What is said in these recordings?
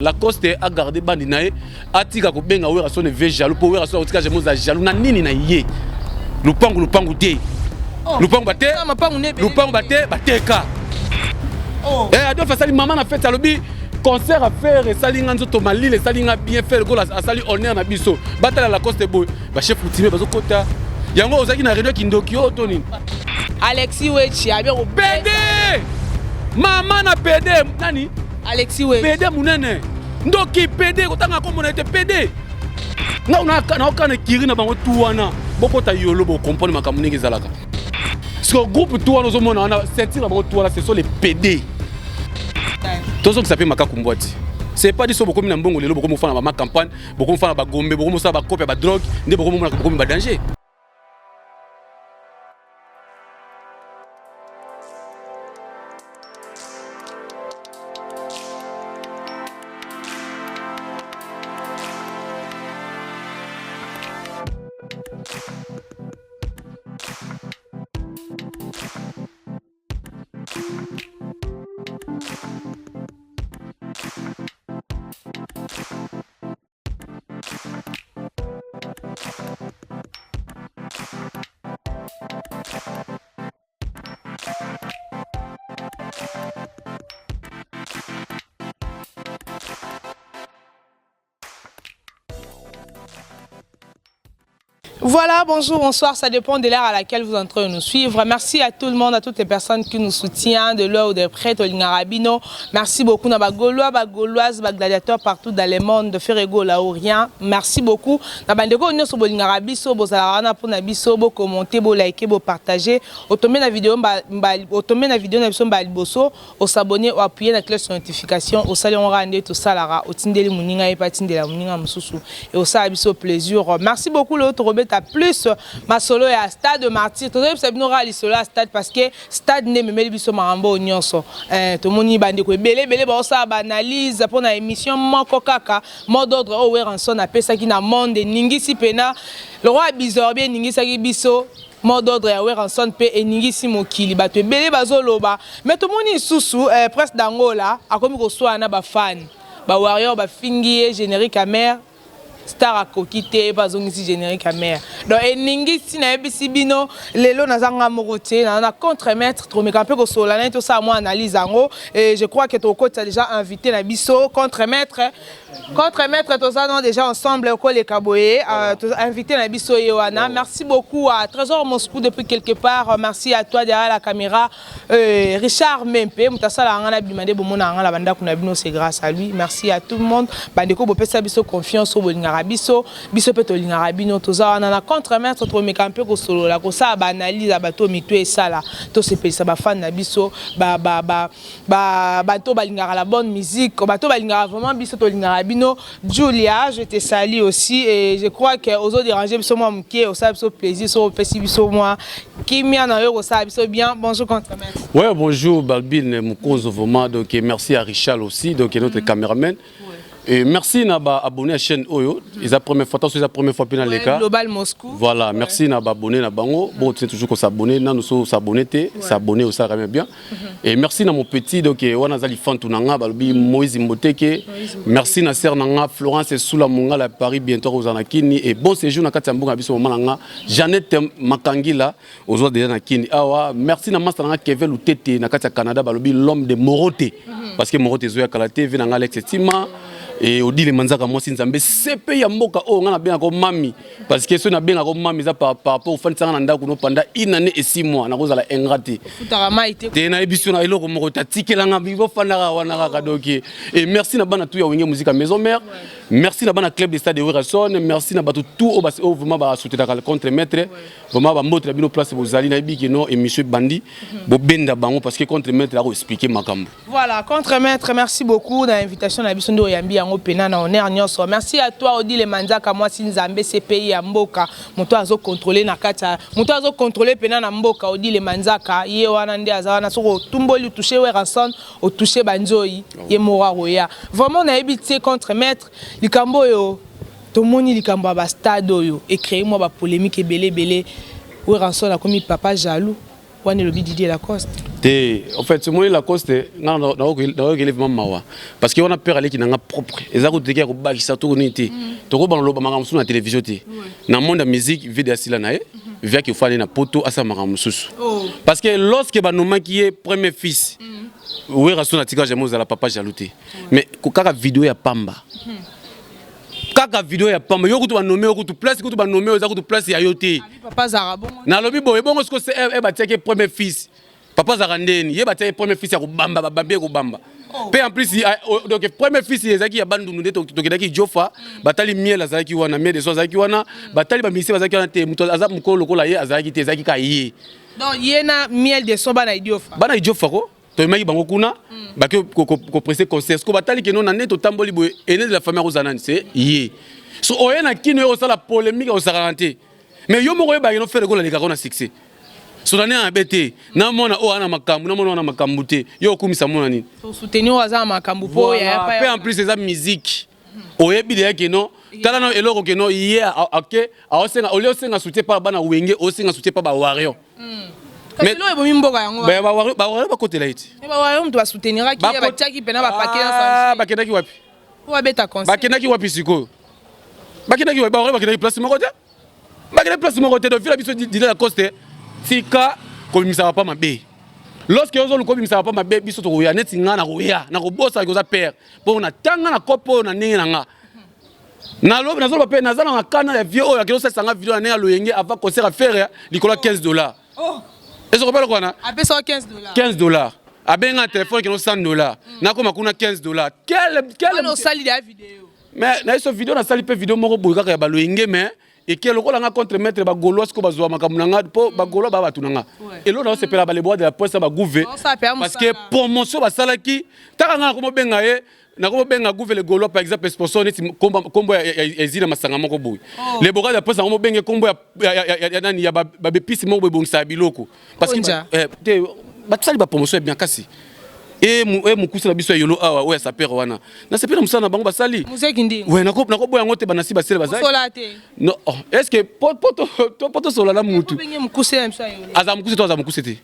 La Coste a gardé bandinae, a tika ko benga wera son ve jaloux pour wera son tika jemo za jaloux na nini na ye. Lupangu te. Lupangu bate bateka. Eh Adolphe Sali maman na fait salobi concert à faire et sali nganzo to malile sali nga bien faire gola sali honneur na biso. Batala la Coste boy, ba chef coutumier bazo kota. Yango ozaki na réunion kindokio to nini. Alexis Wechi a bien au PD. Maman na PD nani? Alexis Wechi. PD munene. Ndoki PD kotanga ko mona ete PD. Na okana kiri na bango tuwana. Boko ta yolo bo comprendre makambo ningi zalaka. Parce que groupe tuwana zo mona na sentir na bango tuwana ce sont les PD. Tozo qui s'appelle Makakumbwati. C'est pas dit so boko mina mbongo lelo boko mo fana ba campagne, boko mo fana ba gombe, boko mo sa ba copie ba drogue, nde boko mo boko ba danger. Voilà, bonjour, bonsoir, ça dépend de l'heure à laquelle vous entrez nous suivre. Merci à tout le monde, à toutes les personnes qui nous soutiennent, de l'heure ou de près, Tolingarabino. Merci beaucoup, Naba Gaulois, Bagauloises, Gladiateurs partout dans le monde, de Ferrego, là ou rien. Merci beaucoup. Nabandeko, nous sommes Bolingarabiso, Bozarana pour Nabiso, bo commenter, bo liker, bo partager. Automé la vidéo, Baliboso, au s'abonner, au appuyer la cloche de notification, au salon rende, tout ça, lara, au tindeli Mouninga et patine de la Mouninga Moussou. Et au salabiso plaisir. Merci beaucoup, l'autre Robert. Plus ma solo est à Stade de Martyr. Tout le monde sait à Stade parce que Stade n'est même pas biso marambo nyonso. Tout le monde y bande ko belé ba ça analyse pour na émission moko kaka mode d'ordre o weranson appelle ça qui na monde ningisi pena le roi bizorbe ningisa ki biso mode d'ordre ya weranson pe et ningisi mokili bato belé bazoloba mais tout le monde susu presse d'Angola a comme ko so na ba fan ba warrior ba fingi générique à mer Star à kokite pas ici générique à mer donc eningi si na ebisi bino lelo nazanga morote na contre-maître trop mais camper ko solana tout ça moi analyse ango et je crois que ton coach a déjà invité na biso contre-maître tout ça non déjà ensemble au les kaboye invité na biso Yohana. Merci beaucoup à Trésor Moscou depuis quelque part. Merci à toi derrière la caméra Richard Mempe mutasala ngana bimande bomona ngala banda kuna bino c'est grâce à lui. Merci à tout le monde bandeko bopesa biso confiance au bolingara biso peto lingarabino toza na contre-maître to me camper ko solo la ko sa ba analyse bato mitu et ça là to se pesa ba fan na biso bato balingara la bonne musique bato balingara vraiment biso to lingarabino. Julia je te salue aussi et je crois que aux autres déranger biso moi mké au sa biso plaisir so pesi biso moi kimia na yo ko sa biso bien. Bonjour contre-maître. Ouais, bonjour Balbine Mukonzo vraiment donc merci à Richard aussi donc notre caméraman. Et merci Naba abonné à la chaîne Oyo. C'est la première fois, c'est la première fois dans les cas. Global Moscou. Voilà, merci Naba abonné na bango. Bon, tu sais toujours qu'on s'abonne, nous sommes s'abonner, s'abonner au ça bien. Et merci na mon petit donc on a zali fantunanga balbi Moïse Mboteke. Merci na sœur nanga Florence Soula Monga la Paris bientôt aux anakini et bon séjour na Katamboga biso moment nanga Jeannette Makangila aux autres déjà na kini. Awa, merci na master nanga Kevin Lutete na Katia Canada balbi l'homme de Moroté parce que Moroté zoya Kalate vient nanga Alex Tima. Et au dit les manzaka moi si nzambe CP ya mboka o ngana bien ko mami parce que ce na bien ko mami ça par rapport au fan sanga ndako no pendant une année et 6 mois na ko zala ingraté futarama été te na ebiso na eloko moko tatikela nga bibo fanaka wana ka donc et merci na bana tout ya wenge musique à maison mère merci na bana club de stade de Werason merci na bato tout au basi vraiment ba soutenir la contre maître vraiment ba motre bino place bozali na ebiki no et monsieur Bandi bo benda bango parce que contre maître a expliquer makambo. Voilà contre maître merci beaucoup d'invitation na biso ndo yambi merci à toi Odile Manzaka moi si Nzambe CPI ya mboka moto azo contrôler na kata moto azo contrôler pena na mboka Odile Manzaka ye wana nde azawana soko tumboli toucher Weranson au toucher banzoi ye mora roya vraiment na ebité contre maître likambo yo to moni likambo ba stade yo et créer moi ba polémique belé Weranson a commis papa jaloux wana le Didier Lacoste. En fait, ce moment Lacoste, parce qu'on a peur aller qui n'a pas propre. Et ça, tu as dit ça tourne été. Tu as dit la télévision. Dans le monde de la musique, il y a des gens qui font des poteaux à sa maramoussous. Parce que lorsque tu qui est premier fils, oui, raison tika j'aime la papa jalouté. Mais quand la vidéo est pamba. Quand la vidéo est pamba, yo kutu nommer kutu place kutu nommer oza kutu place ya yoté. Papa Zarabon. Na lobi bo ebongo ce que c'est ba tieke premier fils. Papa Zarandeni, ye ba tieke premier fils ya kubamba babambe kubamba. Pe en plus donc premier fils ezaki ya bandundu nde tokedaki Jofa, batali miel azaki wana miel de so azaki wana, batali ba misi azaki wana te muto azap mukolo lokola ye azaki te azaki ka ye. Donc yena miel de so bana Jofa. Bana Jofa ko to maki bango kuna ba ko presser concert ko batali ke non na neto tamboli boye ene de la famille Rosanane c'est ye. So oyena kino yo sala polémique au saranté. Mais yo moko ba no faire ko la leka ko na succès. So na ne abete na mona o ana makambu na mona na makambu te yo kumisa mona nini. To soutenir waza makambu po ya pa. Pe en plus c'est musique. Oyebi de ke non tala na eloko ke non ye OK a osenga olio senga soutien par bana wenge osenga soutien par ba wario. Mais lo ebomi mboka yango ba wario ba côté là iti. Ba wario mtu ba soutenir ki ba tiaki pena ba paquet na sa. Ba kendaki wapi? Wa beta concert. Ba kendaki wapi siko? Ba kendaki wapi ba wario ba kendaki place moko te? Ba kendaki place moko te do fila biso dile la coste. Sika ko misa pa mabe. Lorsque ozo ko misa pa mabe biso to ya neti nga na ko ya na ko bossa ko za père. Pour na tanga na kopo na ningi na nga. Na lo na zo ba pe na za na kana ya vieux oyo akelo sanga vidéo na nga loyenge avant concert à faire likola $15. Oh. Est-ce que vous avez appelé ça $15. $15. Avec un téléphone qui est $100. Na ko makuna $15. Quel on sali la vidéo. Mais na cette vidéo na sali pe vidéo moko boyaka ya baloyenge mais et que le nga contre maître ba golo ce ko bazwa makamuna po ba golo ba batunanga. Et là on se pela ba les bois de la poste ba gouver parce que promotion ba salaki takanga ko benga ye na ko benga gouver le golo par exemple sponsor ni kombo ya ezina masanga moko boy. Les bois de la poste ngo benga kombo ya nani ya ba bepisi moko bongisa biloko parce que batsali ba promotion bien kasi. Et mukusa biso yolo awa oya sapero wana na sepela musana bango basali museki ndi ouais na boya ngote banasi basele bazali sola te non est-ce que poto sola la mutu benye mukuse msa yolo aza mukuse to aza mukuse te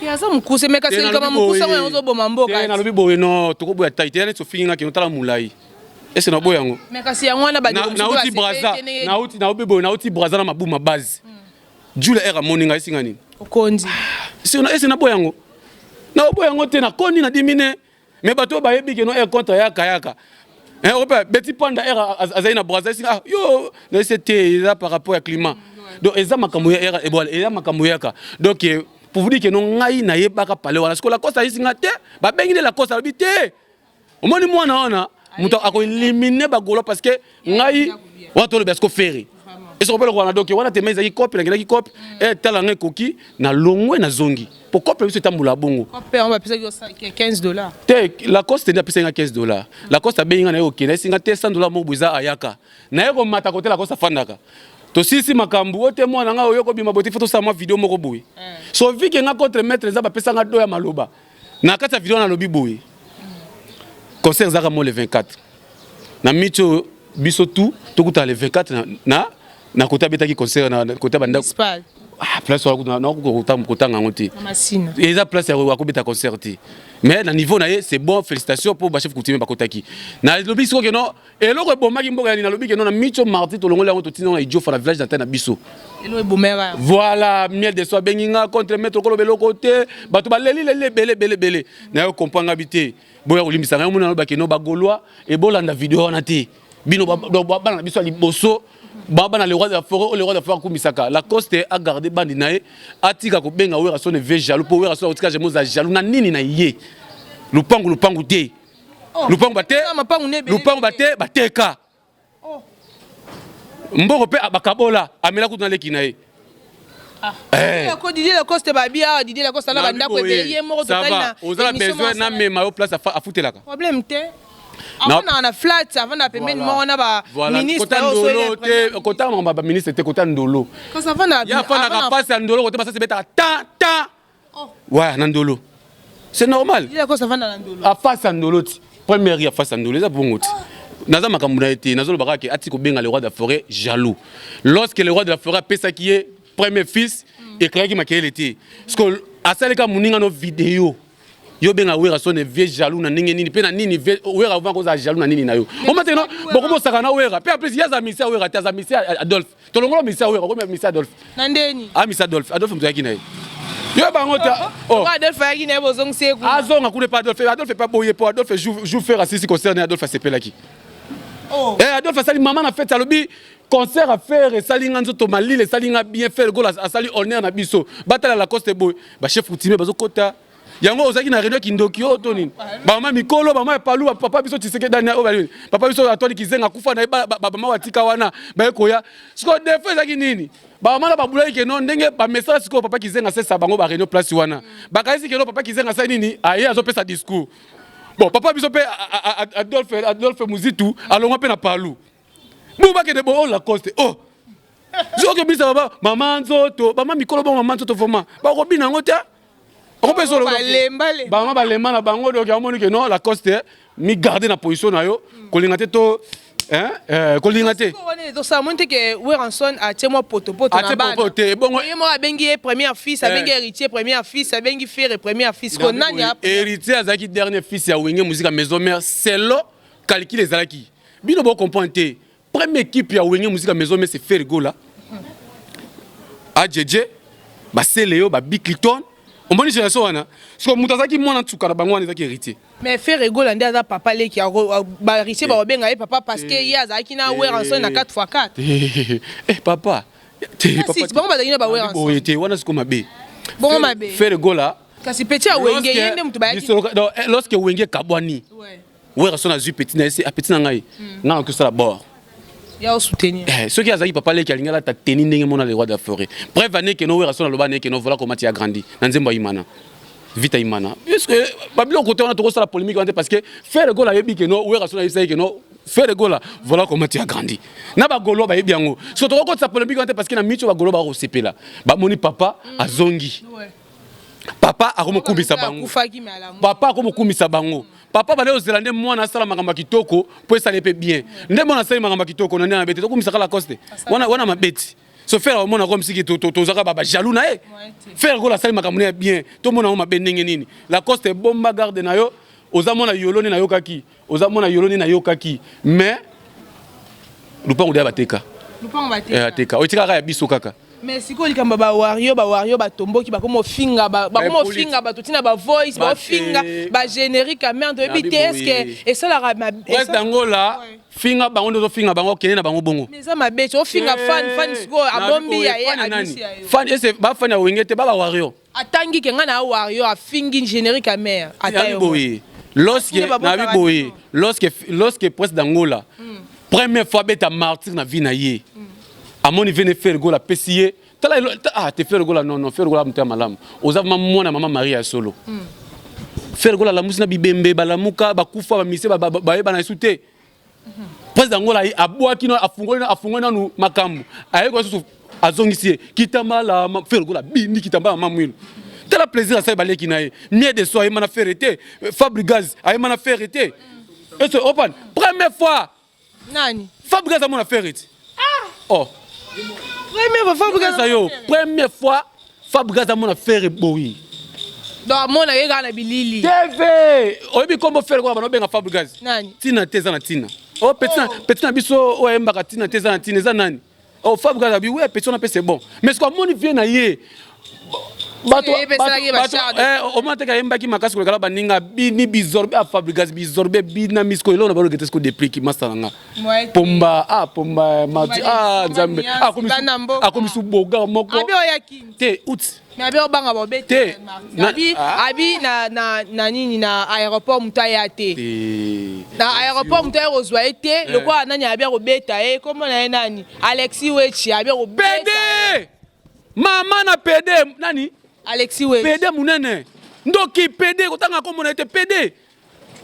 ya za mukuse meka se kama mukusa ngo zo boma mboka na lobi boye no to ko boya taite na to finga ke no tala mulai est-ce na boya ngo meka si yango na ba na uti braza na uti boye na uti braza na mabuma base jule era moninga isinga nini okondi est-ce na boya ngo na boya ngote na koni na dimine mais bato ba yebi ke no e contre yaka opa beti panda era azaina braza singa yo na c'était là par rapport au climat donc eza makambo ya era ebola eza makambo yaka donc pour vous dire que non ngai na yebaka pale wana sikola kosa isinga te ba bengi la kosa bi te omoni mwana wana muto ako éliminer ba golo parce que ngai wato le besko ferry et ce qu'on peut le voir donc wana te meza ki copie na ki copie et talanga koki na longwe na zongi pour copie biso tambula bongo copie on va payer $15 te la coste n'a payé $15 la coste a benga na yo kina singa te $100 mo buza ayaka na yo mata côté la coste fandaka to sisi makambu ote mwana nga oyoko bima boti photo sa ma vidéo moko boui so vi ke nga contre maître za ba pesa nga do ya maloba na kata vidéo na lobi boui concert zaka mo le 24 na micho biso tout tokuta le 24 na kota betaki concert na kota banda place na kota ngoti masina eza place ya kobeta concert mais na niveau na ye c'est bon félicitations pour ba chef coutumier bakotaki na lobi siko ke no eloko ebomaki mboka ya na lobi ke no na micho marti to longola to tino na Idiofa na village d'antenne na biso elo ebomera voilà miel de soie benginga contre mettre ko lobelo côté bato ba leli bele na yo comprendre habité boya olimbisa nga mona ba ke no ba golois e bolanda vidéo na te bino ba na biso liboso baba na le roi de la forêt kumisaka la coste a gardé bandi nae atika ko benga wera so ne ve jaloux po wera so otika jemo za jaloux na nini na ye lupangu te lupangu bate bateka mboko pe bakabola amela kutu na leki nae ko Didier la coste ba bia Didier la coste na banda ko be ye moko totali na ozala besoin na mema yo place a futelaka problème te avant na flat avant na pemeni mo na ba ministre kota ndolo ba ministre te kota ndolo quand ça va na ya fa na passe ndolo kota ça se beta ta ouais na ndolo c'est normal il a quoi ça va na ndolo a face ndolo ti première ya face ndolo ça bongo ti naza makambu na été nazo lobaka ke ati ko benga le roi de la forêt jaloux lorsque le roi de la forêt pesa qui est premier fils et créé qui makele ti parce que asaleka muninga no vidéo yo benga wera son vieux jaloux na ningi nini pe na nini wera avant cause jaloux na nini na yo on maintenant beaucoup mo saka na wera pe après yaza misia wera taza misia Adolphe to longola misia wera ko misia Adolphe nandeni misia Adolphe mzaki na yo bango ta Adolphe yaki na bozong seku azonga kule pas Adolphe pas boyer pour Adolphe joue faire assisi concerne Adolphe sepelaki Adolphe sali maman na fête alobi concert à faire et salinga nzoto malile salinga bien faire gola sali honneur na biso batala la coste boy ba chef coutumier bazo kota yango ozaki na réunion kindoki oto nini ba mama mikolo ba mama palu papa biso tiseke dani o bali papa biso atoli kizenga kufa na ba mama watika wana ba ekoya siko defo ezaki nini ba mama ba bulaki ke non ndenge ba message siko papa kizenga sesa bango ba réunion place wana ba kaisi ke no papa kizenga sa nini aye azo pesa discours bon papa biso pe Adolphe Muzitu alonga pe na palu Bouba ke de bo la coste zo ke bisa baba mama nzoto mama mikolo ba mama nzoto vraiment ba ko bina ngota on peut solo ba mama ba lemba na bango donc amoni ke non la coste mi garder na position na yo ko lingate to ko lingate ko woni to sa monte ke Weranson a temo poto na ba bongo mo abengi premier fils abengi héritier premier fils abengi frère premier fils ko nani héritier azaki dernier fils ya Wenge musique maison mère c'est lo calcul ezalaki bino bo comprendre première équipe ya Wenge musique maison mais c'est Fergo là AJJ ba Seleo ba Big Cliton on moni génération wana parce que mutazaki mwana tsuka na bango wana ezaki héritier mais Fergo là ndia za papa leki ba héritier ba benga papa parce que ya azaki na Weranson na 4x4 papa papa bon ba dina ba Weranson bon était wana siko mabe bon mabe Fergo là kasi petit a Wenge yende mutu ba yaki lorsque Wenge kabwani Weranson a zu petit na ese a petit na ngai na que ça la bord ya o soutenir ceux qui azaki papa leki alingala ta teni ndenge mona le roi de la forêt bref année que no Weranson loba ne que no voilà comment tu as grandi na nzembo imana vita imana parce que babilo côté on a trop ça la polémique parce que faire le goal yebi que no Weranson yebi que no faire le goal voilà comment tu as grandi na ba golo ba yebi yango surtout quand ça polémique parce que na micho ba golo ba rosepe là ba moni papa azongi papa akomokumbisa bango papa akomokumbisa bango papa bale ozélande mwana sala makamba kitoko po esale pe bien nde mwana sala makamba kitoko na ndana bete to kumisa kala coste wana mabeti so faire au mona comme si to zaka baba jaloux na e faire ko la sala makamba bien to mona ma benenge nini la coste bomba garde na yo ozamona yoloni na yo kaki ozamona yoloni na yo kaki mais lupango de bateka ateka otika ya biso kaka mais siko likamba ba wario ba tomboki ba komo finga ba komo finga ba totina ba voice ba finga ba générique à merde et puis est-ce que et ça la reste angola finga bango ndo finga bango kene na bango bongo mais ça ma bête o finga fan siko abombi ya adisi ya fan ese ba fan ya wengete ba wario atangi ke ngana wario a fingi générique à merde atayo lorsque presse d'Angola première fois beta martyr na vie na ye amoni vene faire gola pesier te faire gola non faire gola mta malam ozava mwana mama Maria solo faire gola la musina bibembe balamuka bakufa ba mise ba na isute président ngola abwaki no afungoli na nu makambu ayeko susu azongisi kitambala faire gola bindi kitambala mamwilo tela plaisir ça baleki nae mieux de soi mana faire été Fabregas ay mana faire été et ce open première fois nani Fabregas a mon affaire été oh première fois Fabregas a mon affaire boui donc mon aye gana bilili TV oyebi kombo faire ko bano benga Fabregas nani tina teza na tina oh petit na biso o embaka tina teza na tina za nani oh Fabregas abi ouais petit na pe c'est bon mais ce qu'on moni vient na ye bato au moins que yembaki makasi ko kala baninga bini bizorbe a Fabregas bizorbe bina misko elo na balo getes ko depuis ki master nga pomba mati nzambe komisu boga moko abi oyaki te out mais abi obanga bobete abi na nini na aéroport mutaya te na aéroport mutaya ozwa ete le quoi nani abi obeta comment na nani Alexis Wechi abi obeta mama na PD nani Alexis Wechi PD munene ndoki PD kotanga ko mona ete PD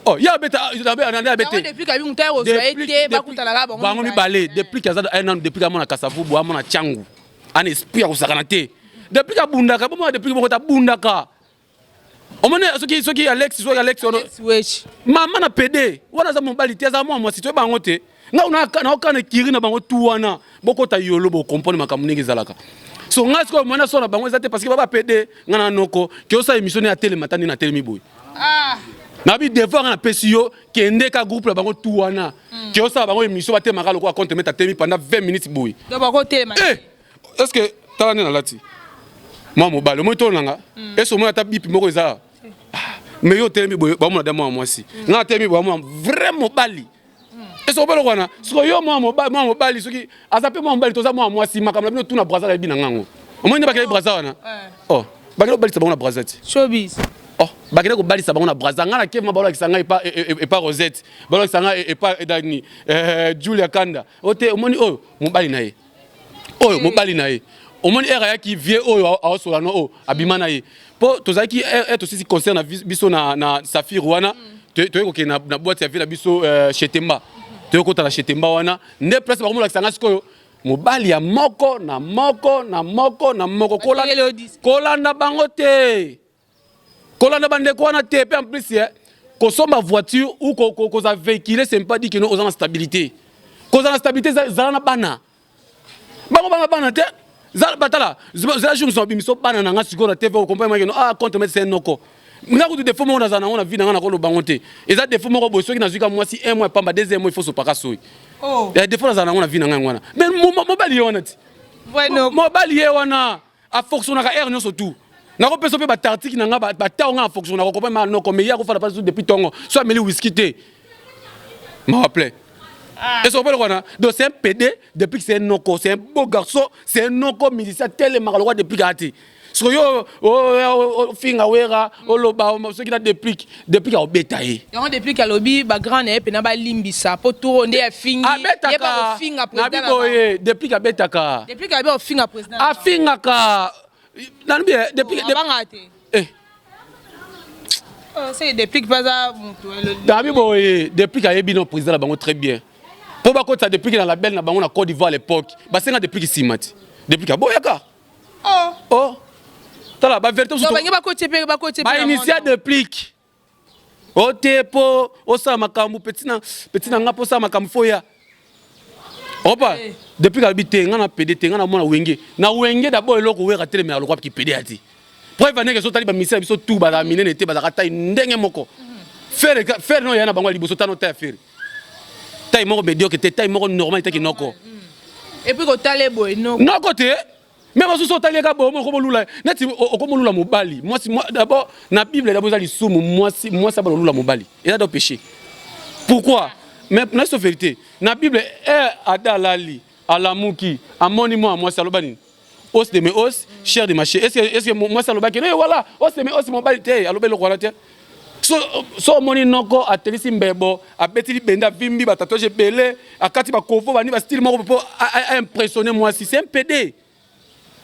oh ya beta na beta depuis kabi mutaya ozwa ete bakutana la bango mi balé depuis kaza un an depuis ka mona kasavubu amona changu an esprit ko sakana te depuis ka bundaka bomo depuis ko ta bundaka omone soki Alex Wechi mama na PD wana za mobali te za mo sitwe bango te nga una kana kiri na bango tu wana boko ta yolo bo comprendre makambu ngi zalaka so nga siko mona so na bango ezate parce que baba pede ngana noko ke osa émission ya télé matani na télé miboy na bi devoir na pesio kende ka groupe la bango tout wana ke osa bango émission baté makalo ko compte mettre télé pendant 20 minutes boy donc bango télé est-ce que tala na lati moi mobile moi to nanga est-ce moi ta bip moko eza mais yo télé miboy ba mo na demo moi si nga télé miboy moi vraiment bali est-ce que balo wana so yo moi mobile soki azape moi mobile toza moi si makamla bino tout na braza la bina ngango moi ne ba kele braza wana oh ba kele bali sa bango na braza ti showbiz oh bakende ko balisa bango na braza ngana ke mabalo kisanga et pas Rosette balo kisanga et pas Dani Julia Kanda ote omoni oyo mobali na ye oyo mobali na ye omoni era ya ki vie oyo aosola no o abima na ye po tozaki être aussi concerne biso na Safir wana toyeko ke na boîte ya ville biso chez Temba toyeko ta chez Temba wana ne place ba komola kisanga sikoyo mobali ya moko na kolanda bango te kolanda bande ko na te en plus kosomba voiture ou koza véhicule c'est pas dit que nous osons la stabilité koza la stabilité za na bana bana te za batala za jour so bimiso bana na nga siko na TV ko comprendre que ah compte mettre c'est noko nga ko defo mo na za na ona vie na nga na ko lo bango te eza defo mo ko boso ki na zuka moi si un mois pamba deuxième mois il faut se pas kasoi oh et defo na za na ona vie na nga ngwana mais mobali wana ti bueno mobali wana a fonctionner ka air nyo surtout na ko peso pe ba tartiki na nga ba taonga a fonctionner ko comprendre no ko mais ya ko fa pas depuis tongo so ameli whisky te m'a rappelé. Est-ce qu'on peut le voir? Donc c'est un PD depuis que c'est un noko, c'est un beau garçon, c'est un noko militaire tel et malheureux depuis Gati. So yo finga wera oloba ceux qui a depuis au bétail. Donc depuis qu'à lobby ba grand et na ba limbisa po tour on est fingi et ba finga président. Depuis qu'à betaka. Depuis qu'à ba finga président. A finga ka depuis c'est depuis que pas ça depuis qu'à yebi non président la bango très bien. Pour bako ça depuis que dans la belle na bango na Côte d'Ivoire à l'époque, ba senga depuis que simati. Depuis qu'à boyaka. Oh. Tala ba vérité so ba côté ba initial depuis. Otepo osa makambu petit na ngapo sa makambu foya. Opa depuis que habité ngana PDT ngana mona wenge. Na wenge d'abord eloko wera tele mais aloko ki PD ati. Pour venir que so tali ba misa biso tout ba la mine nete ba za ta ndenge moko. Faire non yana bango liboso tano ta faire. Taille moko médiocre te taille moko normal te ki noko. Et puis ko tale boy no. Non côté même si so tali ka bo mo lula neti o ko lula mobali. Moi d'abord na Bible d'abord za li sumu moi ça ba lula mobali. Et là do péché. Pourquoi? Mais na so vérité. Na Bible adalali alamuki amonimo moi ça lobani. Os de mes os, cher de ma chair. Est-ce que moi ça lobaki? Non voilà, os de mes os mobali te alobe lo kwala te. So moni noko atelisi mbebo abetili benda vimbi ba tatouage belé akati ba kofo bani ba style moko pour impressionner moi si c'est un PD.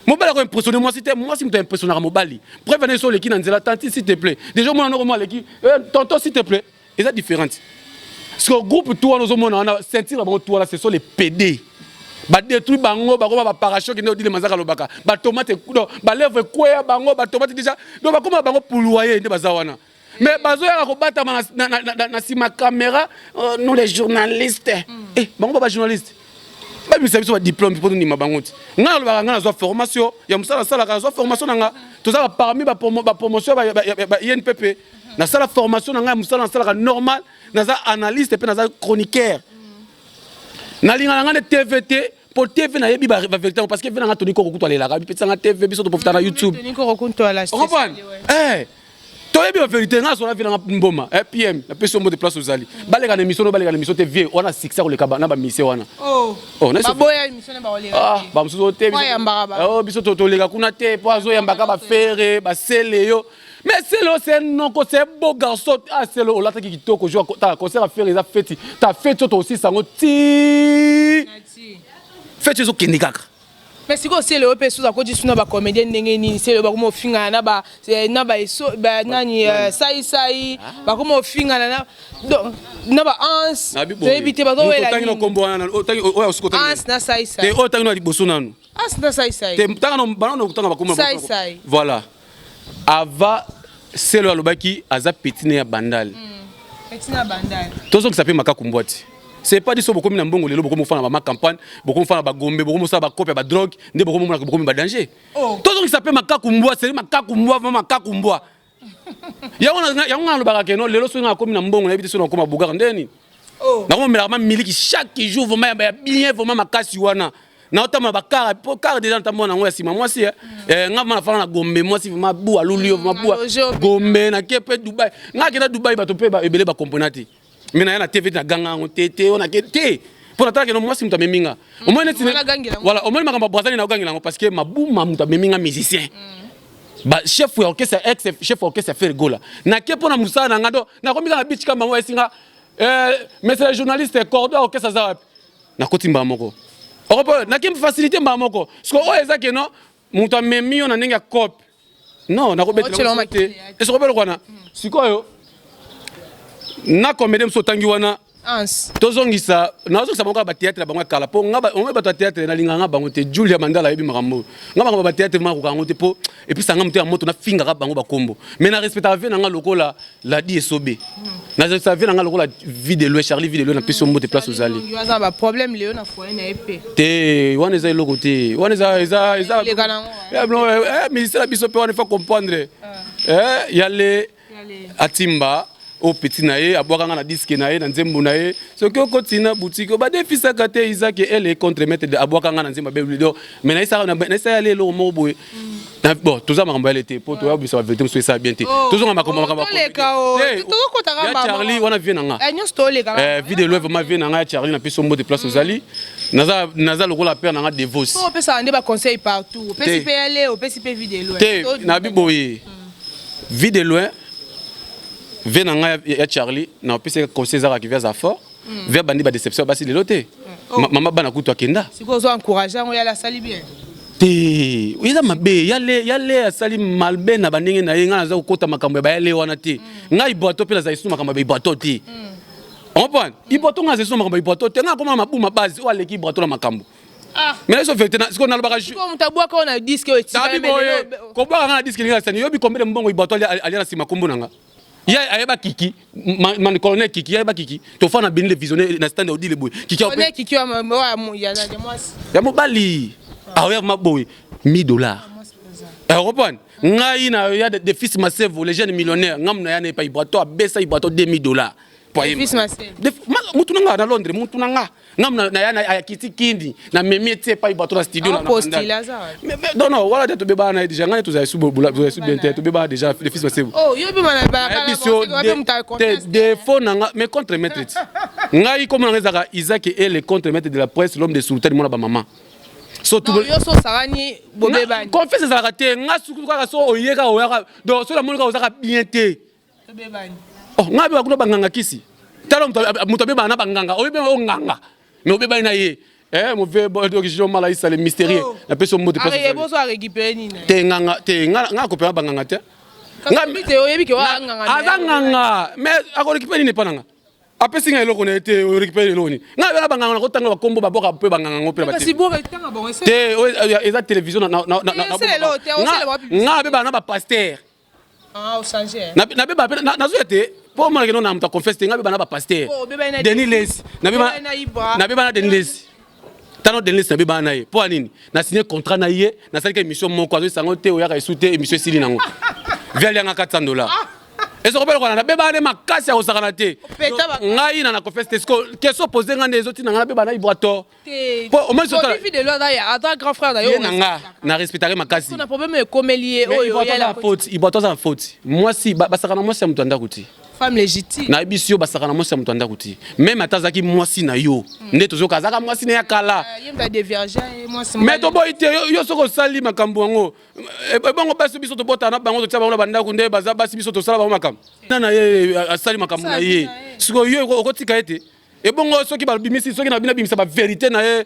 Mobali ko impressionner moi si moi si me impressionner mobali. Prévenez sur les qui dans la tante s'il te plaît. Déjà moi non moi les qui tonton s'il te plaît. Et ça différent. Parce que groupe tout nous on a sentir ba tout là ce sont les PD. Ba détruit bango ba ko ba parachute qui ne dit les mazaka lobaka. Ba tomate ba lèvre quoi bango ba tomate déjà. Donc ba comment bango pour loyer ne bazawana. Mais bazo ya ko bata na sima caméra nous les journalistes bango ba journaliste ba mi service wa diplôme pour nous mabango nga lo ba nga zo formation ya musala sala ka zo formation nga to za parmi ba promotion ba INPP na sala formation nga musala sala normal na za analyste pe na za chroniqueur na linga nga de TVT pour TV na yebi ba vérité parce que vena nga toni ko ko to la rabi pe nga TV biso to profiter na YouTube toni ko ko to la toi bien vérité nga so na vina mboma PM la personne de place aux ali balega na émission te vie on a succès le kaba na ba mission wana na ba boya émission ba olega ba msuzo te biso to lega kuna te poazo yamba ka ba faire ba sele yo mais c'est non ko c'est beau garçon c'est le olata ki kitoko jo ta concert à faire les fêtes ta fête to aussi sango ti fête zo kendikaka. Mais si vous le OP sous à côté de la comédien n'engeni c'est le bakumo finga na ba eso ba nani sai bakumo finga na ba ans éviter ba to tangi no kombo na tangi o ya sukota ans na sai te o tangi no liboso nanu ans na sai te tanga no banano tanga bakumo sai voilà ava c'est le lobaki aza petine ya bandal petine bandal tozo qui s'appelle makakumbwati c'est pas dit so beaucoup na mbongo lelo beaucoup mo fana ba campagne beaucoup mo fana ba gombe beaucoup mo sa ba copie ba drogue nde beaucoup mo na beaucoup ba danger tout ce qui s'appelle makakumbwa c'est makakumbwa vraiment makakumbwa ya on le baraka non lelo so na komi na mbongo na biso na koma bugara ndeni na ko mela miliki chaque jour vraiment bien vraiment makasi wana na otama bakara po car déjà ntambo na ngwa sima mwasi ngama na fana na gombe mwasi vraiment bu alulio vraiment bu gombe na kepe Dubai ngaki na Dubai bato pe ba ebele ba componenti mina yana TV na ganga ngo tete ona kete pour attendre que no mwasi muta meminga au moins voilà au moins makamba brazali na gangela ngo parce que mabuma muta meminga musicien ba chef orchestre ex chef orchestre faire gola na kepo na musala na ngado na komika na beach kama wa singa mais les journalistes cordo orchestre za na kotimba moko Europe na kim facilité mba moko parce que o ezake no muta memio na ninga cop non na ko betela et ce robelo kwana sikoyo na comédie msotangi wana tozongisa nazongisa bango ba théâtre bango kala po ngaba on ba théâtre na linganga bango te Julia Mandala yebi makambo ngaba ba théâtre ma ko kango te po et puis sanga mutu ya moto na finga ka bango ba kombo mais na respecta vie na nga lokola la di esobe na respecta vie na nga lokola vie de Louis Charlie vie de Louis na peso moto place aux allées yo ba problème léo na foyer na épée te wana za loko te wana za mais c'est la biso pe on faut comprendre y aller atimba au petit naé aboka na disque naé na nzembo naé soki okotina boutique ba defisa kate Isaac elle est contre maître de aboka na nzemba be lido mais na isa aller lo mo boy bon tout ça makambo elle était pour toi bisa vérité so ça bien té tout ça makambo Charlie wana vient nga vidéo le vraiment vient nga Charlie na peso mot de place aux ali naza le la père nga dévoce on peut ça ande ba conseil partout PCP aller au PCP vidéo na biboye vidéo loin venanga ya Charlie na opese conseil za qui vient fort vers bandi ba déception basi de loté maman bana kutu akenda siko zo encourager on ya la sali bien te ila mabe yale asali malbe na baninge na yenga za kokota makambo ba yale wana te ngai boato pe na za isu makambo ba boato te on prend iboto nga zeso makambo boato te nga koma mabuma base o aleki boato na makambo mais là, c'est qu'on a le bagage. Comme tu as on a disque et tu as ko ba nga disque nga sani yobi combien de mbongo iboto ali na sima kombo nanga ya ayeba kiki man colonel kiki ayeba kiki to fa na benile visionnaire na stand audi le boy kiki colonel kiki ya mo bali awe maboy $1000 Europe ngai na ya de fils massif les jeunes millionnaires ngam na ya ne pa ibato abesa ibato $2000 fils massif mutu nanga na Londres mutu nanga ngam na ya na kiti kindi na memi tie pa ibato na studio na non non voilà to beba na déjà ngai to za subo zu bien to beba déjà les fils massif oh yo bi mana ba kala des faux nanga mais contre maître ngai comme nanga zaka Isaac et le contre maître de la presse l'homme de sultan mona ba maman so tout yo so sarani bobeba confesse za raté nga suku ka so oyeka oyaka donc so la monika ozaka bien té bebani oh nga be bakuna banganga kisi tala muto beba na banganga oyeba o nganga mais obeba na ye mo ve bo de question mala isa le mystérieux la personne mot de place ah bozo a récupérer ni te nga ko pe banganga te nga bite oyebi ke wa nganga azanganga mais ako récupérer ni pananga apesi nga eloko na ete récupérer loni nga bela banganga na kotanga bakombo baboka pe banganga ngo pe ba te boka tanga bon te eza télévision na nga be bana ba pasteur au Sanger na be ba na zoete pour moi que non na mta confesse nga be bana ba pasteur Denis Les na be bana Denis Les tano Denis na be bana ye pour nini na signé contrat na ye na sali ka émission moko azo sango te oya ka esute émission sili nango via lianga $400 et ce qu'on peut na be bana makasi ya osakana te ngai na confesse que so poser nga des autres na be bana ibrato pour au moins so de l'autre ya attends grand frère d'ailleurs na respecter makasi on a problème comme lié oyo ya la faute ibrato za faute moi si basakana moi si mutanda kuti femme légitime na bisio basakana moi si mutanda kuti même atazaki moi si na yo nde tozo kazaka moi si na ya kala yemba de vierge moi si mais to boy te yo soko sali makambo ngo bongo basi biso to bota na bango to tia bango banda kunde baza basi biso to sala bango makambo na ye asali makambo na ye siko yo okotika ete et bon soki ba bimisi soki na bina bimisa ba vérité na ye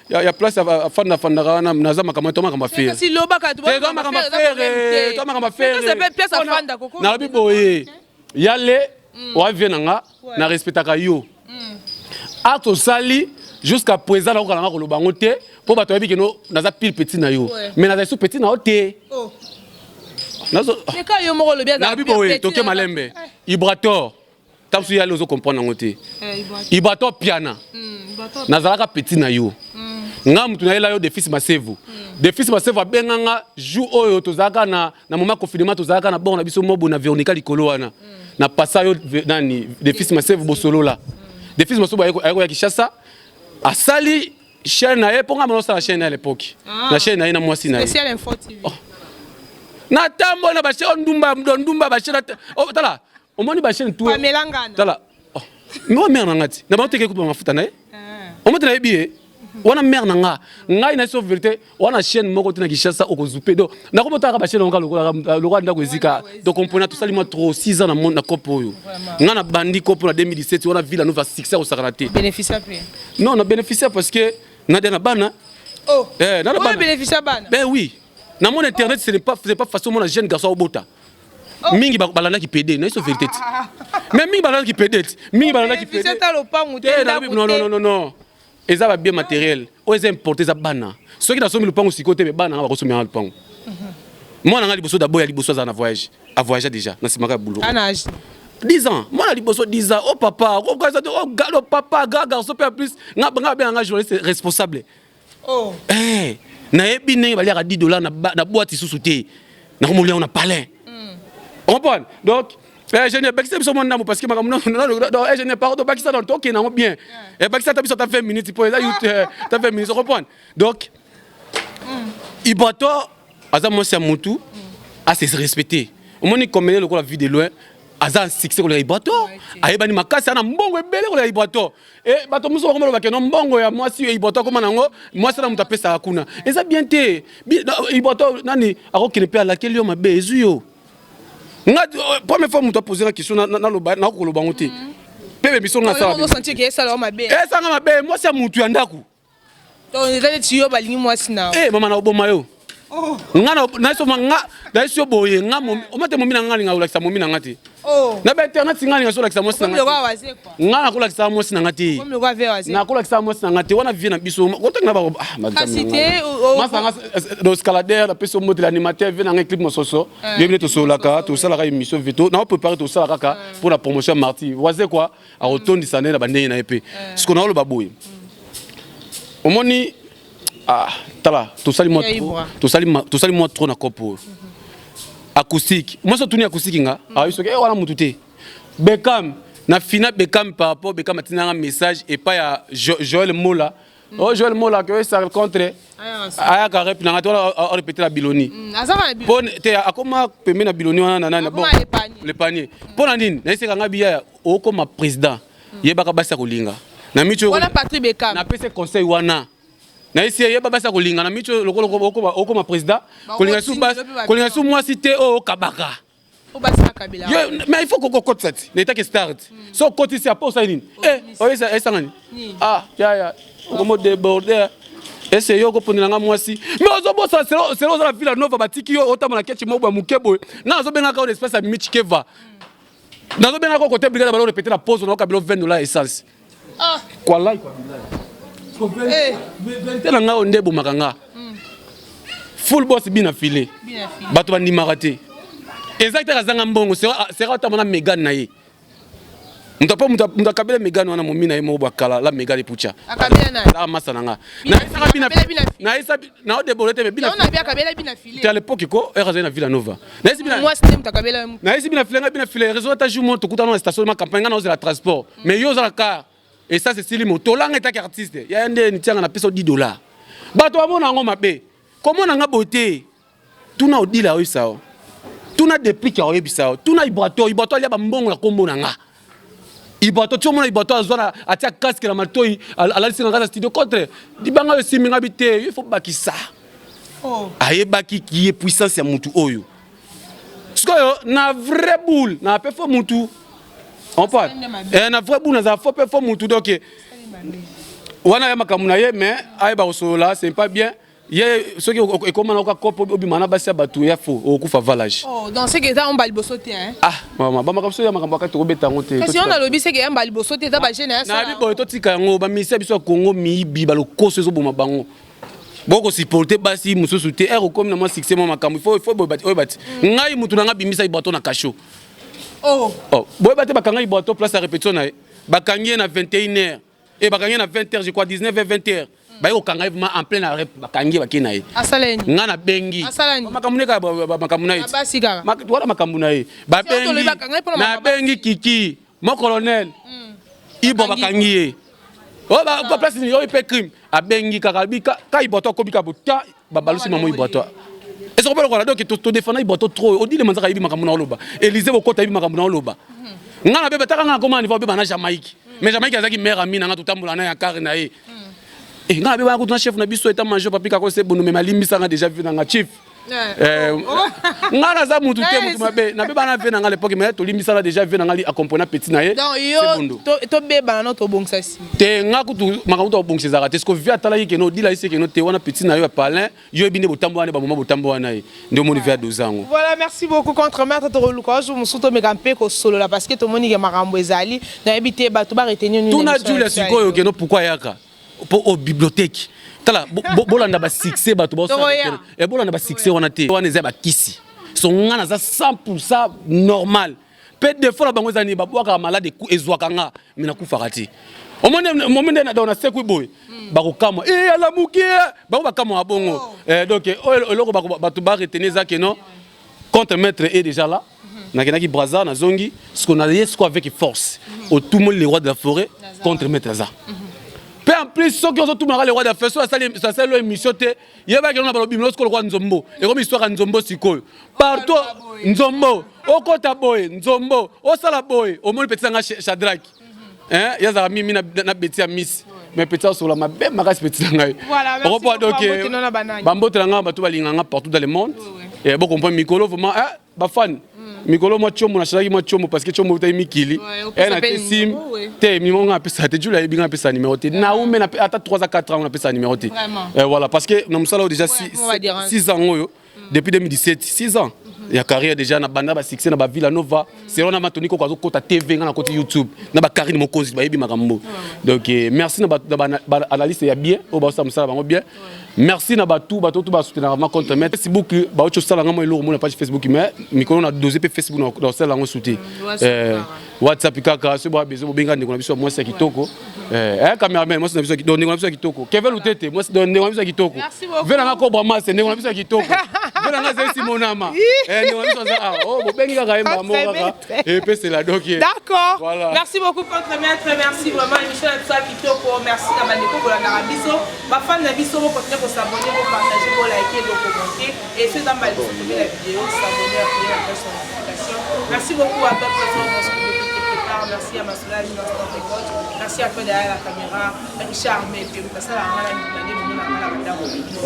ya place afanda wana naza makambo to makambo faire si lobaka to makambo faire c'est pièce afanda koko na biboye yale wa venanga na respectaka yo ato sali jusqu'à présent na ko kala ko bango te po bato yebi keno naza pile petit na yo mais naza sous petit na o te nazo mais ka yo moko lo bien na biboye toke malembe ibrator Tamsu ya lozo comprendre ngote. Ibato piana. Nazalaka petit na yo. Nga mutu na yo Defis Masevu. Defis Masevu abenganga jou oyo tozaka na moment confinement tozaka na bon na biso mobo na Veronica likolo wana. Na passa yo nani Defis Masevu bosolo la. Defis Masevu ayeko ya Kishasa. Asali chaîne na ye ponga monosa la chaîne à l'époque. La chaîne na ye na mwasi na ye. Spécial Info TV. Na tambo na ba chaîne ndumba ba chaîne. Oh tala. Omoni ba chaîne tout. Pamela Ngana. Tala. Moi mère na ngati. Na ba teke ku mafuta na ye. On m'a dit wana mère nanga ngai na so vérité wana chaîne moko tina Kishasa okozupe do na komota ka chaîne onga lokwa ndako ezika donc comprendre tout ça moi trop 6 ans na monde na kopo yo nga na bandi kopo na 2017 wana Villa Nova succès au Sakarate bénéficier non na bénéficier parce que na dena bana oh na bana bénéficier bana ben oui na mon internet ce n'est pas façon mon jeune garçon au bota mingi balanda ki PD na so vérité mais mingi balanda ki PD mingi balanda ki PD non ils ont bien matériel. Ils ont importé ça bana. Ceux qui ont sommé le pan aussi côté mais bana va consommer le pan. Moi on a liboso d'abord il y a liboso dans voyage. À voyager déjà dans ce magasin boulot. Un âge 10 ans. Moi on a liboso 10 ans. Oh papa, oh papa, garçon peu plus. Nga bien un journaliste responsable. Oh. Eh, na yebi ne va à $10 na boîte sous souté. Na komoli on a palin. On comprend. Donc je n'ai pas que mon nom parce que je n'ai pas de ça dans le temps qui est bien. Et pas que ça t'as 20 minutes pour ça t'as 20 minutes, tu comprends? Donc Ibato aza moi c'est mutu à se respecter. Au moins comme le la vie de loin aza succès ko Ibato. Ayeba ni makasi ana mbongo ebele ko Ibato. Et bato muso ko lo bakeno mbongo ya moi si Ibato ko manango moi ça na muta pesa hakuna. Et ça bien té Ibato nani akokene pe ala kelio mabe ezuyo. Nga première fois mutu poser la question na loba na ko loba ngote. Bébé biso nga ça. On sentit que ça là mabe. Eh ça nga mabe moi c'est mutu yandaku. Donc on est tu yo balingi moi sina. Eh mama na oboma yo. Oh. Nga na so nga na so boye nga o mate momi na nga linga ulakisa momi na ngati. Oh. Na ba internet nga linga so lakisa mo sina. Comme le roi waze quoi. Nga na ko lakisa mo sina ngati. Comme le roi waze. Na ko lakisa mo sina ngati wana vie na biso. Ko tanga ba ah madame. Cité Masanga do escalader la peso mode l'animateur vient en clip mososo. Bienvenue to solaka to sala ka émission veto. Na préparer to sala ka pour la promotion mardi. Waze quoi a retourner sané na bandé na épée. Ce qu'on a le baboy. Omoni ah, tala, tout ça moi trop na kopo. Acoustique. Moi ça tourner acoustique nga. Ah, il se que wana mutute. Beckham na fina Beckham par rapport Beckham atina un message et pas ya Joël Mola. Oh Joël Mola que ça rencontre. Aya ka rep na ngatola répéter la Biloni. Bon te akoma pemé na Biloni wana na bon. Le panier. Pour na nini? Na iseka nga biya o comme président. Yebaka basa kolinga. Na micho. Wala Patrick Beckham. Na pese conseil wana. Na isi yeba basa kolinga na micho lokolo okoma président kolinga su moi cité o kabaka o basa kabila mais il faut qu'on cote ça l'état qui start so cote ici après ça nini oye ça esangani ah ya comme déborder ese yo ko ponela nga mwasi mais ozo bossa c'est la Villa Nova batiki yo otama na ketchi mobo mukebo na zo benga ka espace à michikeva na zo benga ko côté brigade balo répéter la pause na kabilo $20 essence ah quoi là vérité na nga onde bomaka nga full boss bina filé bato bandimaka te exactement azanga mbongo sera otamona Megan na ye mutu akabela Megan wana momi na ye moko bakala la Megan epucha la masa na nga na odebole te bina te à l'époque ko ezali na Villa Nova na esi bina filé réseau ta jour mo tokutana na station de campagne nga na ozela transport mais yo ozala car. Et ça c'est Silimo. Tolanga est artiste. Il y a un des qui a payé $10. Bato amona ngo mabe. Comment on a beauté? Tout na odi la ça. Tout na des prix qui a ça. Tout na ibato il y a bambongo la combo nanga. Ibato tout monde ibato azona atia casque la matoi à la scène studio contre. Dibanga yo siminga bité, il faut baki ça. Oh. Aye baki qui est puissance ya mutu oyo. Parce que na vrai boule, na pe fo mutu. On parle. Et na vrai boule na fo pe fo mutu donc wana ya makamuna ye mais aye ba osola c'est pas bien. Ye ceux qui comment on kopo obimana basi batu ya fo okufa valage. Oh dans ce que on bali bosoté hein. Ah mama ba makamso ya makambo ka to beta ngote. Parce qu'on a lobby c'est que on bali bosoté ta ba jeune ça. Na bi boy to tika ngo ba misa biso Congo mi bi ba lo koso zo boma bango. Boko supporter basi mususu te ero comme na moi succès mo makambo il faut bati ngai mutu na nga bimisa ibato na kasho. Oh. Oh, boy baté bakanga iboto place à répétition na bakangi na 21h et bakangi na 20h je crois 19h 20h. Ba yo kanga en plein arrêt bakangi bakina yi. Asaleni. Ngana bengi. Asaleni. Makamune ka makamuna yi. Abasika. Wala makamuna yi. Ba bengi. Na bengi kiki. Mon colonel. Ibo bakangi. Oh ba place ni yo ipe crime. A bengi kakabi ka iboto ko bika buta babalusi mamo iboto. Et ça peut donc to défendre iboto trop. On dit les manzaka ibi makamuna oloba. Élysée bokota ibi makamuna oloba. Ngana bebe taka comment niveau beba na Jamaïque. Mais Jamaïque azaki mère ami na tutambola na ya karina ye. Et ngana beba ko chef na biso eta manger papi kako se bono me malimbisa nga déjà vu na chief. Ngana za mutu te mutu mabe na beba na ve na l'époque mais to limbisa la déjà vu na ngali accompagner petit na ye. Donc yo to beba na to bongsa si. Te ngakutu makamuto to bongsa zaka te ce que via tala yike no dila ise ke no te wana petit na yo palin yo bine botambo wana ba moment botambo wana ye. Ndio moni vers 2 ans. Voilà, merci beaucoup contre maître to luka je musuto megampe ko solo la parce que to moni ke makambo ezali na ebité ba to ba retenir ni. Tuna Julia sikoyo ke no pourquoi yaka pour au bibliothèque. Tala bolanda ba succès ba to ba et bolanda ba succès wana te wana za ba kisi son ngana za 100% normal peut des fois la bango zani ba bwaka malade ku ezwakanga mina ku fakati au moment na dans na sekwi boy ba ko kama ala mukie ba ko kama abongo donc eloko ba to ba retenir za que non contre maître est déjà là na kenaki braza na zongi ce qu'on a yesko avec force au tout le monde les rois de la forêt contre maître za. Peu en plus, ceux qui ont tout le roi d'affaires, ça c'est l'émission. Il y a des gens qui ont le roi Nzombo. Et comme histoire Nzombo, c'est quoi? Partout, Nzombo, au Kota Boy, Nzombo, au Salaboy, au moins petit Shadrach. Il y a des amis qui ont petit Miss. Mais petit sur la map, ma race petit. Voilà, merci. Bambo Telanga, Batou Balinganga partout dans le monde. Et bon, comprendre Mikolo, vraiment, fan. Mikolo moi chomo na shalaki moi chomo parce que chomo tayi mikili et na sim te mimo nga pesa te jula ibinga pesa numéro te na ou na ata 3 à 4 ans on a pesa numéro te et voilà parce que nous sommes déjà 6 ans depuis 2017 6 ans il y a carrière déjà na banda ba succès na ba Villa Nova c'est on a matoni ko ko ta TV na côté YouTube na ba carrière mo cause ba yebi makambo donc merci na ba analyste ya bien o ba sa musala bango bien. Merci na batu ba soutenir ma compte mais Facebook ba ocho sala ngamo elo mo na page Facebook mais mikolo na dosé pe Facebook na sala ngo soutenir WhatsApp kaka se ba bezo benga ndeko na biso moi c'est kitoko cameraman moi c'est biso kitoko ndeko na biso kitoko Kevin Lutete moi c'est ndeko na biso kitoko vela nga ko bra mas ndeko na biso kitoko vela nga zesi monama ndeko na biso za oh bo benga ka emba mo kaka et puis c'est la donc d'accord merci beaucoup contre maître merci vraiment émission na biso kitoko merci na bandeko bolanda biso ba fan na biso bo pour s'abonner, pour partager, pour liker, pour commenter. Et ceux dans ma disponible la vidéo, s'abonner, appuyer la cloche de notification. Merci beaucoup à toi pour quelque part. Merci à ma soeur, merci à toi derrière la caméra. Richard,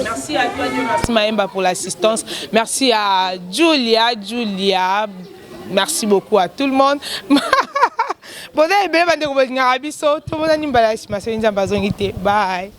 merci à toi, Dieu. Merci Maëmba pour l'assistance. Merci à Julia. Merci beaucoup à tout le monde. Bye.